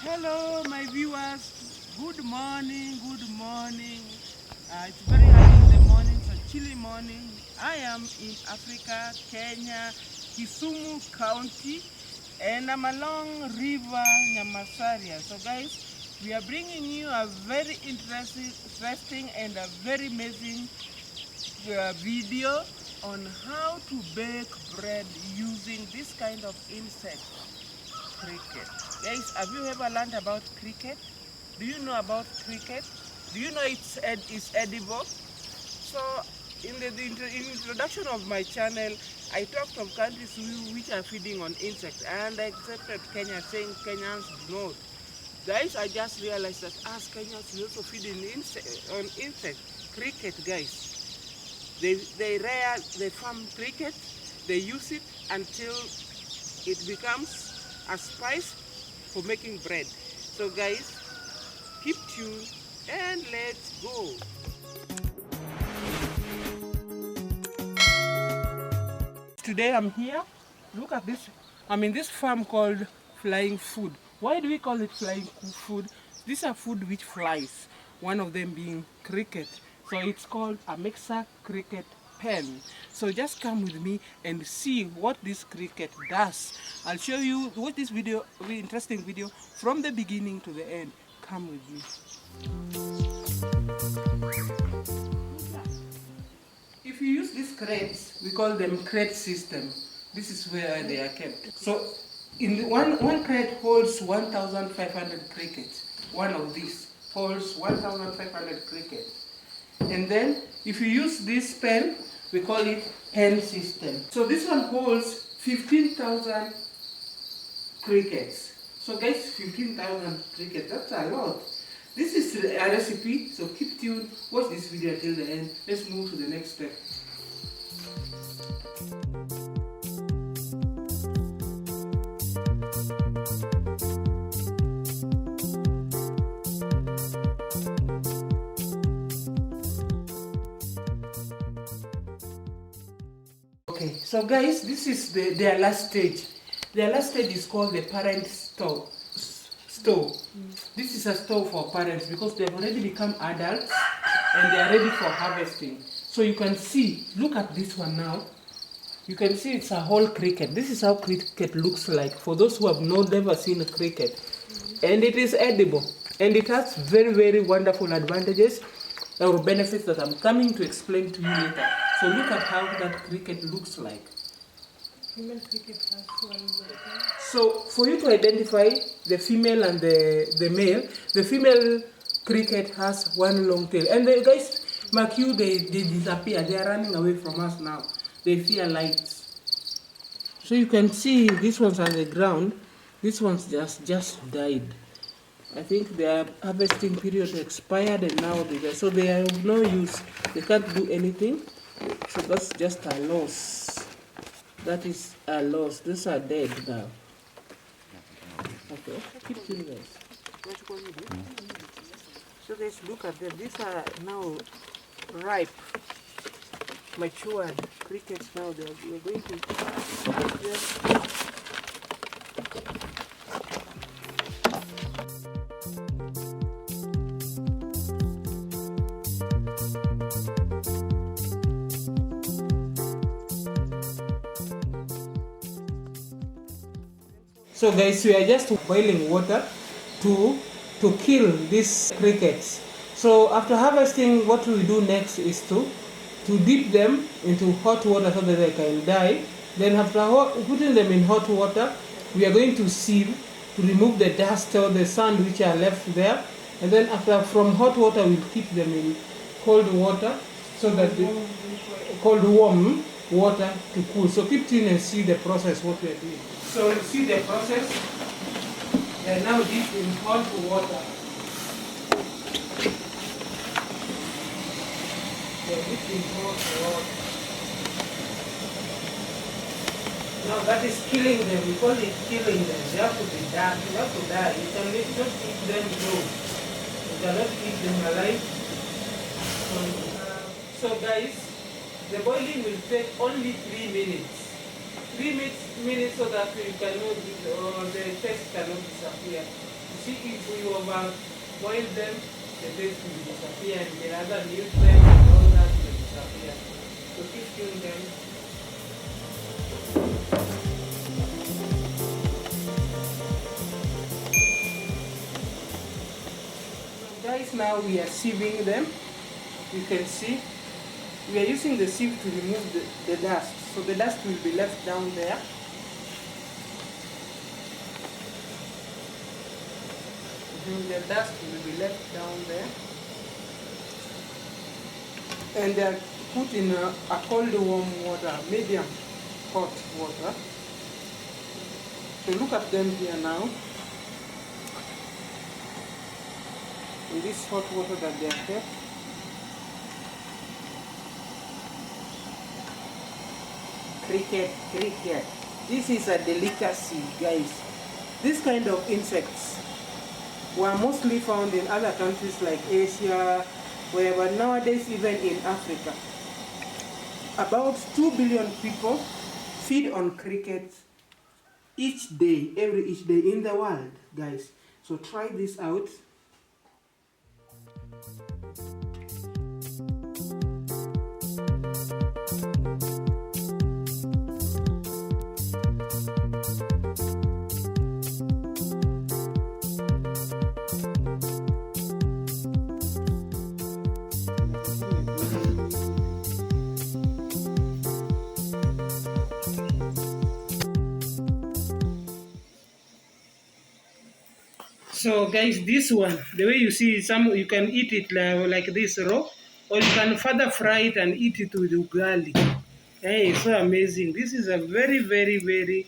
Hello, my viewers. Good morning. Good morning. It's very early in the morning, so chilly morning. I am in Africa, Kenya, Kisumu County, and I'm along River Nyamasaria. So, guys, we are bringing you a very interesting and a very amazing video on how to bake bread using this kind of insect. Cricket. Guys, have you ever learned about cricket? Do you know about cricket? Do you know it's edible? So, in the introduction of my channel, I talked of countries which are feeding on insects, and I accepted Kenya, saying Kenyans don't. Guys, I just realized that us Kenyans we also feed on insects. Cricket, guys. They farm cricket, they use it until it becomes a spice for making bread. So guys, keep tuned and let's go. Today I'm here. Look at this. I'm in this farm called Flying Food. Why do we call it Flying Food? These are food which flies, one of them being cricket. So it's called a mixer cricket pen. So just come with me and see what this cricket does. I'll show you what this video, very interesting video, from the beginning to the end. Come with me. If you use these crates, we call them crate system. This is where they are kept. So in one crate holds 1,500 crickets. One of these holds 1,500 crickets. And then if you use this pen, we call it pen system. So this one holds 15,000 crickets. So guys, 15,000 crickets, that's a lot. This is a recipe, so keep tuned, watch this video till the end. Let's move to the next step. Okay, so guys, this is their last stage. Their last stage is called the parent store. This is a store for parents because they've already become adults and they are ready for harvesting. So you can see, look at this one now. You can see it's a whole cricket. This is how cricket looks like for those who have never seen a cricket. And it is edible. And it has very, very wonderful advantages or benefits that I'm coming to explain to you later. So look at how that cricket looks like. Female cricket has one long tail. So for you to identify the female and the male, the female cricket has one long tail. And the guys, mark you, they disappear. They are running away from us now. They fear lights. So you can see this one's on the ground. This one's just died. I think their harvesting period expired and now so they are of no use. They can't do anything. So that's just a loss. That is a loss. These are dead now. Okay, keep doing this. So guys, look at them. These are now ripe, matured crickets now. We're going to So guys, we are just boiling water to kill these crickets. So after harvesting, what we do next is to dip them into hot water so that they can die. Then after putting them in hot water, we are going to sieve to remove the dust or the sand which are left there. And then from hot water, we'll keep them in cold water so that warm water to cool. So keep tuned and see the process what we are doing. So you see the process. They are now dipped in hot water. They are dipped in hot water. Now that is killing them. We call it killing them. They have to be dead. You have to die. You cannot just eat them raw. You cannot eat them alive. So guys, the boiling will take only 3 minutes. 3 minutes so that you cannot, or the taste cannot disappear. See, if we boil them, the taste will disappear and the other nutrients and all that will disappear. So keep doing them. So guys, now we are sieving them. You can see we are using the sieve to remove the dust. So the dust will be left down there. The dust will be left down there. And they are put in a cold warm water, medium hot water. So look at them here now. In this hot water that they are kept. Cricket. This is a delicacy, guys. This kind of insects were mostly found in other countries like Asia, wherever nowadays even in Africa. About 2 billion people feed on cricket each day in the world, guys. So try this out. So guys, this one, the way you see some, you can eat it like this raw, or you can further fry it and eat it with ugali. Hey, it's so amazing. This is a very, very, very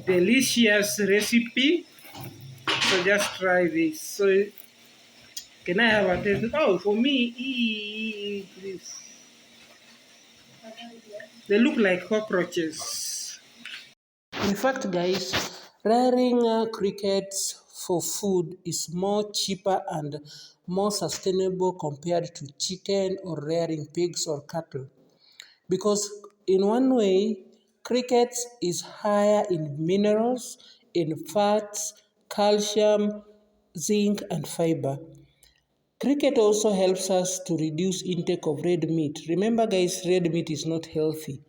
delicious recipe. So just try this. So can I have a taste? Oh, for me, please. They look like cockroaches. In fact, guys, rearing crickets for food is more cheaper and more sustainable compared to chicken or rearing pigs or cattle. Because in one way, crickets is higher in minerals, in fats, calcium, zinc, and fiber. Cricket also helps us to reduce intake of red meat. Remember guys, red meat is not healthy.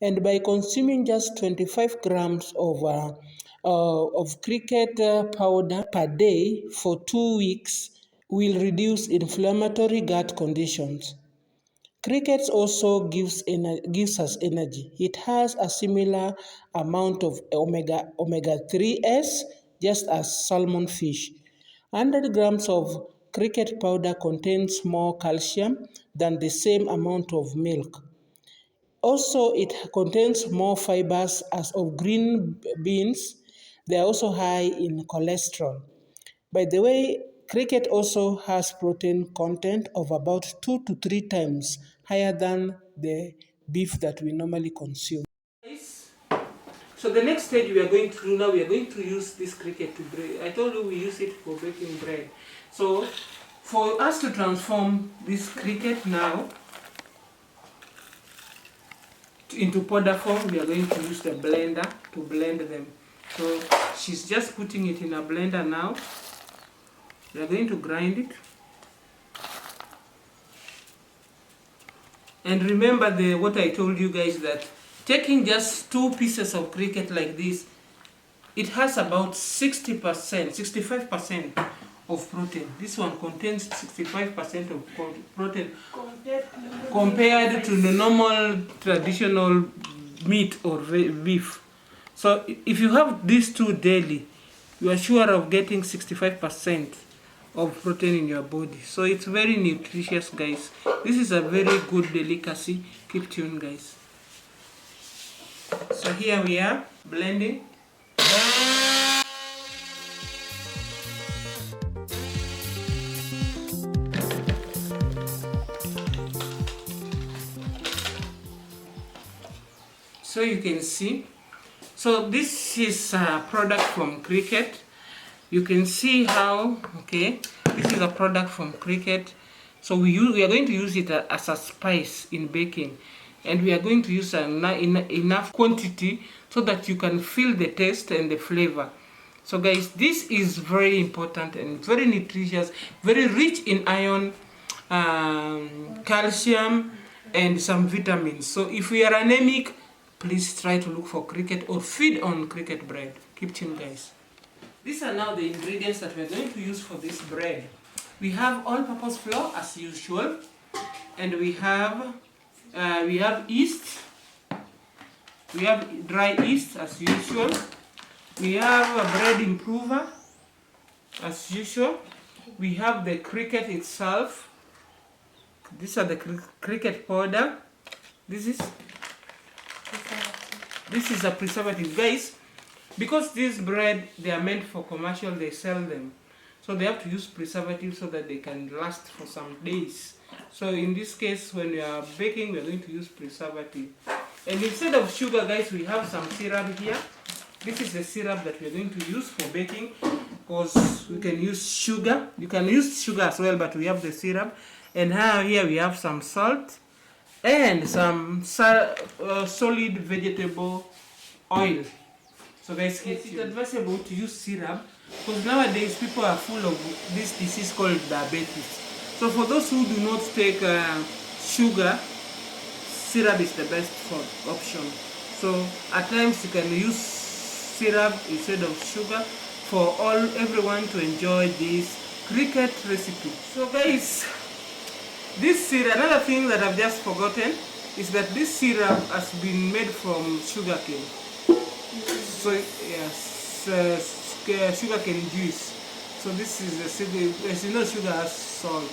And by consuming just 25 grams of cricket powder per day for 2 weeks will reduce inflammatory gut conditions. Cricket also gives us energy. It has a similar amount of omega 3s just as salmon fish. 100 grams of cricket powder contains more calcium than the same amount of milk. Also, it contains more fibers as of green beans. They are also high in cholesterol. By the way, cricket also has protein content of about 2 to 3 times higher than the beef that we normally consume. So the next stage we are going to do now, we are going to use this cricket to break. I told you we use it for baking bread. So for us to transform this cricket now into powder form, we are going to use the blender to blend them. So she's just putting it in a blender now. We are going to grind it. And remember what I told you guys, that taking just 2 pieces of cricket like this, it has about 60%, 65% of protein. This one contains 65% of protein compared to the normal traditional meat or beef. So if you have these two daily, you are sure of getting 65% of protein in your body. So it's very nutritious, guys. This is a very good delicacy. Keep tuned, guys. So here we are blending. So you can see, so this is a product from cricket. You can see how, okay, this is a product from cricket. So we are going to use it as a spice in baking, and we are going to use enough quantity so that you can feel the taste and the flavor. So guys, this is very important and very nutritious, very rich in iron, calcium, and some vitamins. So if we are anemic, please try to look for cricket or feed on cricket bread. Keep tuned, guys. These are now the ingredients that we are going to use for this bread. We have all-purpose flour as usual, and we have yeast. We have dry yeast as usual. We have a bread improver as usual. We have the cricket itself. These are the cricket powder. This is a preservative, guys. Because this bread, they are meant for commercial, they sell them. So they have to use preservative so that they can last for some days. So in this case, when we are baking, we are going to use preservative. And instead of sugar, guys, we have some syrup here. This is the syrup that we are going to use for baking, because we can use sugar. You can use sugar as well, but we have the syrup. And here we have some salt and some solid vegetable oil. So guys, it's advisable to use syrup, because nowadays people are full of this disease called diabetes. So for those who do not take sugar, syrup is the best option. So at times you can use syrup instead of sugar for everyone to enjoy this cricket recipe. So guys, this syrup, another thing that I've just forgotten is that this syrup has been made from sugarcane. So yes, sugarcane juice. So this is a syrup. As you know, sugar has salt.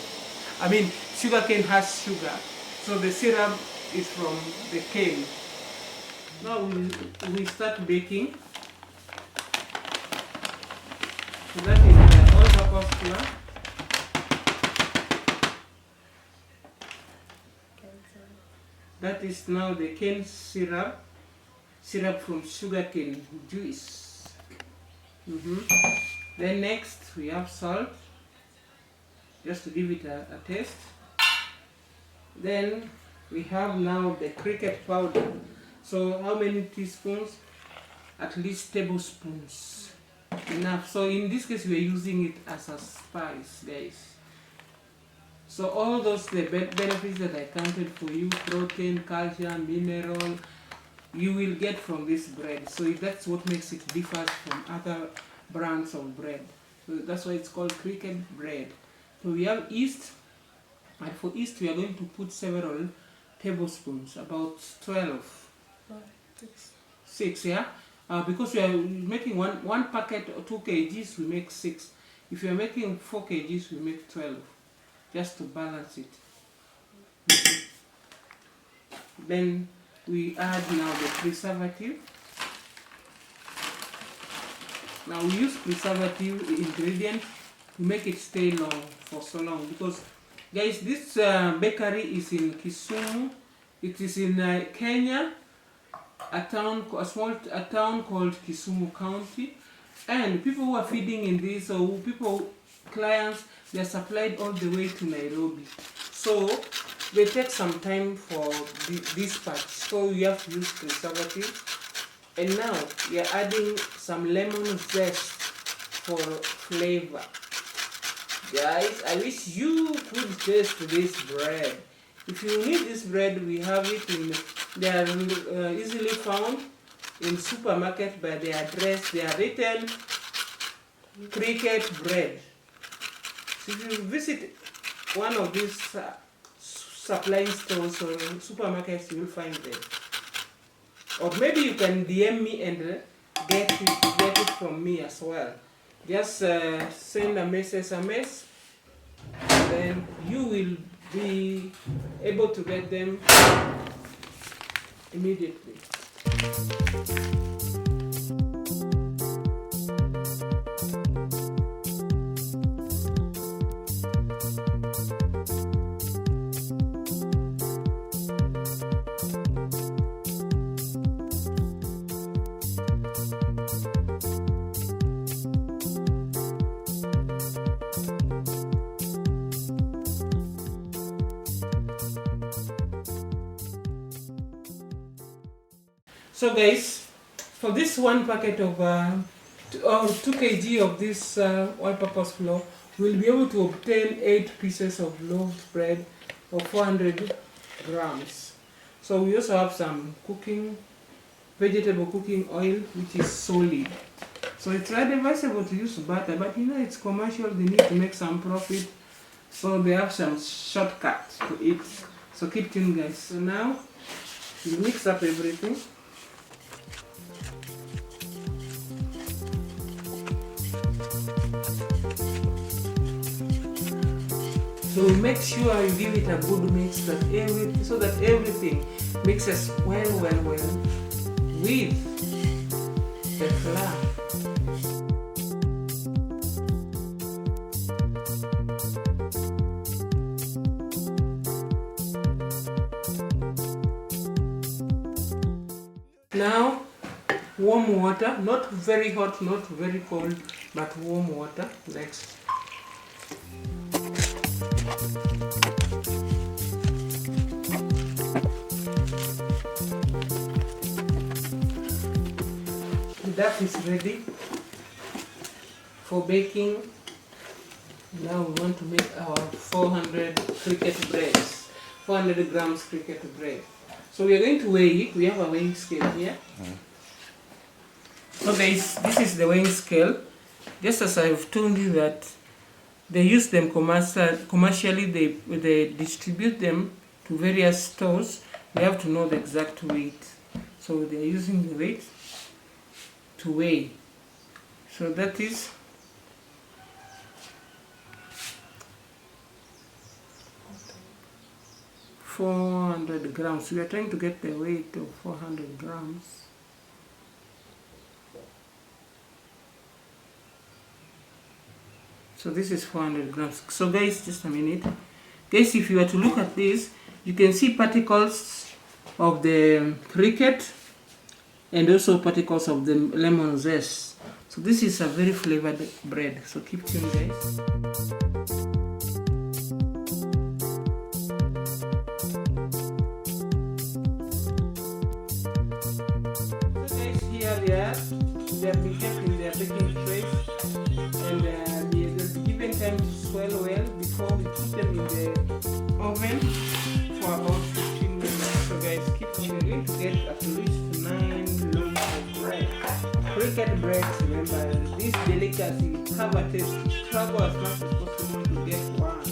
I mean, sugarcane has sugar. So the syrup is from the cane. Now we start baking. So that is the all-purpose flour. That is now the cane syrup from sugarcane juice. Then next we have salt, just to give it a taste. Then we have now the cricket powder. So how many teaspoons? At least tablespoons. Enough. So in this case we are using it as a spice, guys. So all those the benefits that I counted for you, protein, calcium, mineral, you will get from this bread. So that's what makes it differ from other brands of bread. So that's why it's called cricket bread. So we have yeast, and for yeast we are going to put several tablespoons, about 12. 6, yeah? Because we are making one packet or 2 kgs, we make 6. If you are making 4 kgs, we make 12. Just to balance it. Then we add now the preservative. Now we use preservative ingredient to make it stay long for so long, because guys, this bakery is in Kisumu. It is in Kenya, a town called Kisumu County, and people who are feeding in this, or clients, they are supplied all the way to Nairobi. So they take some time for this part. So you have to use preservative. And now we are adding some lemon zest for flavor. Guys, I wish you could taste this bread. If you need this bread, we have it in. They are easily found in supermarket by the address. They are written cricket bread. So if you visit one of these supplying stores or supermarkets, you will find them. Or maybe you can DM me and get it from me as well. Just send a message, and then you will be able to get them immediately. So guys, for this one packet of 2 kg of this all-purpose flour, we'll be able to obtain 8 pieces of loaf bread of 400 grams. So we also have some vegetable cooking oil, which is solid. So it's rather advisable to use butter, but you know it's commercial, they need to make some profit, so they have some shortcuts to it. So keep tuned, guys. So now we mix up everything. So make sure you give it a good mix so that everything mixes well with the flour. Now, warm water, not very hot, not very cold, but warm water next. The dough is ready for baking. Now we want to make our 400 cricket breads, 400 grams cricket bread. So we are going to weigh it. We have a weighing scale here. So guys, this is the weighing scale. Just as I've told you that they use them commercially, they distribute them to various stores. We have to know the exact weight. So they are using the weight to weigh. So that is 400 grams. We are trying to get the weight of 400 grams. So this is 400 grams. So guys, just a minute. Guys, if you were to look at this, you can see particles of the cricket and also particles of the lemon zest. So this is a very flavored bread. So keep tuned, guys. They have been kept in their baking trays, and they'll be given time to swell well before we put them in the oven for about 15 minutes. So guys, keep tuned to get at least 9 loaves of bread. Cricket bread, remember, this delicacy, have a taste, struggle as much as possible to get one.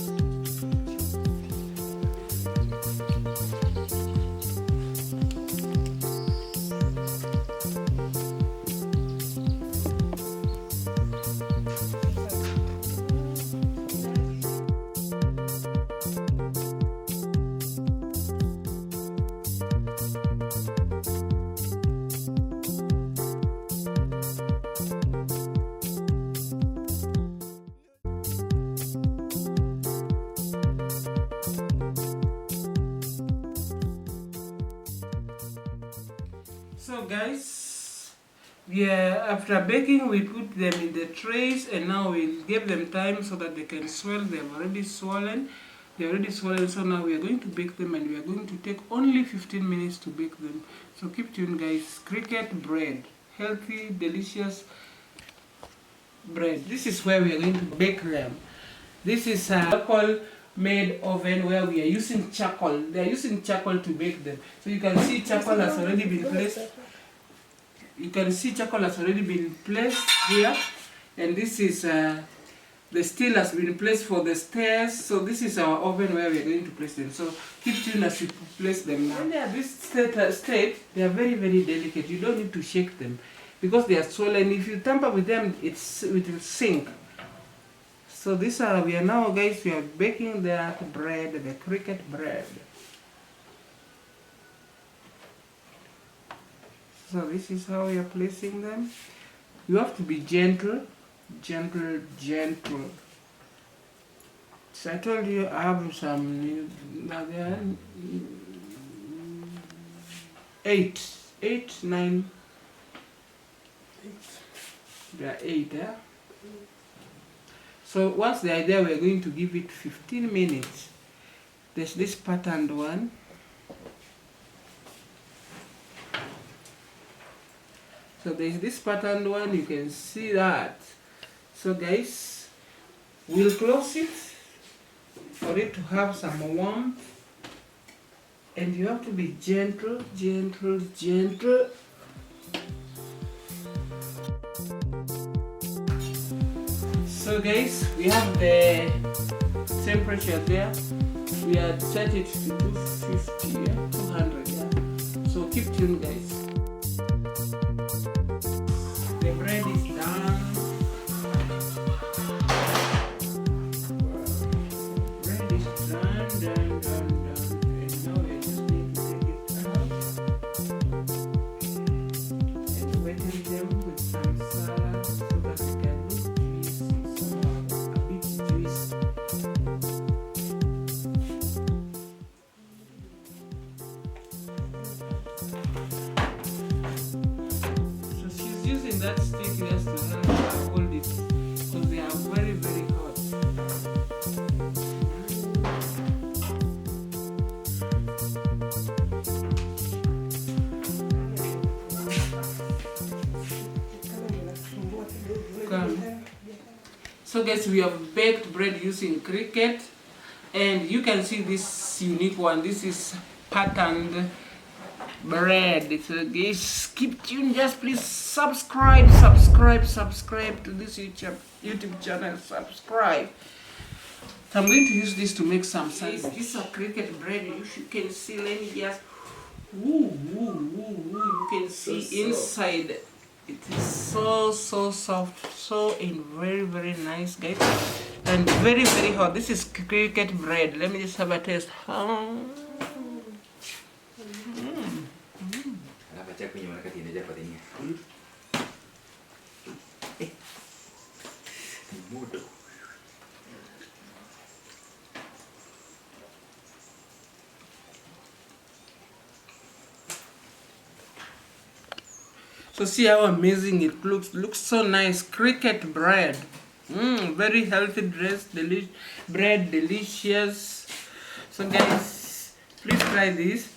So guys, after baking we put them in the trays, and now we'll give them time so that they can swell. They're already swollen, so now we are going to bake them, and we are going to take only 15 minutes to bake them. So keep tuned, guys. Cricket bread, healthy, delicious bread. This is where we are going to bake them. This is a local made oven where we are using charcoal. They are using charcoal to bake them. So you can see charcoal has already been placed. You can see charcoal has already been placed here, and this is the steel has been placed for the stairs. So this is our oven where we are going to place them. So keep tuned as we place them now. When they are this state, they are very delicate. You don't need to shake them because they are swollen. If you tamper with them, it will sink. So we are now, guys, we are baking that bread, the cricket bread. So this is how we are placing them. You have to be gentle. So I told you I have some, now there are 8, 9, there are 8 there. So once they are there, we are going to give it 15 minutes. There's this patterned one. So there's this patterned one, you can see that. So guys, we'll close it for it to have some warmth, and you have to be gentle, gentle, gentle. So guys, we have the temperature there. We had set it to 250, yeah? 200, yeah? So keep tuned, guys. The bread is done. Bread is done. And now we just need to take it out. And wetting them with some salad so that it can look juicy, somehow a bit juicy. So she's using that stick just to help her hold it because they are very, very hot. So guys, we have baked bread using cricket, and you can see this unique one. This is patterned bread. So guys, keep tuned. Just please subscribe to this YouTube channel. Subscribe. So I'm going to use this to make some sandwich. This is a cricket bread. You can see. Let me just. You can see inside. It is so soft, so very, very nice, guys, and very, very hot. This is cricket bread. Let me just have a taste. So see how amazing it looks. Looks so nice. Cricket bread. Very healthy bread, delicious. So guys, please try this.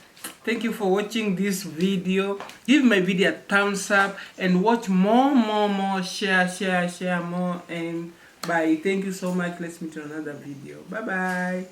Thank you for watching this video. Give my video a thumbs up and watch more. Share more, and bye. Thank you so much. Let's meet on another video. Bye bye.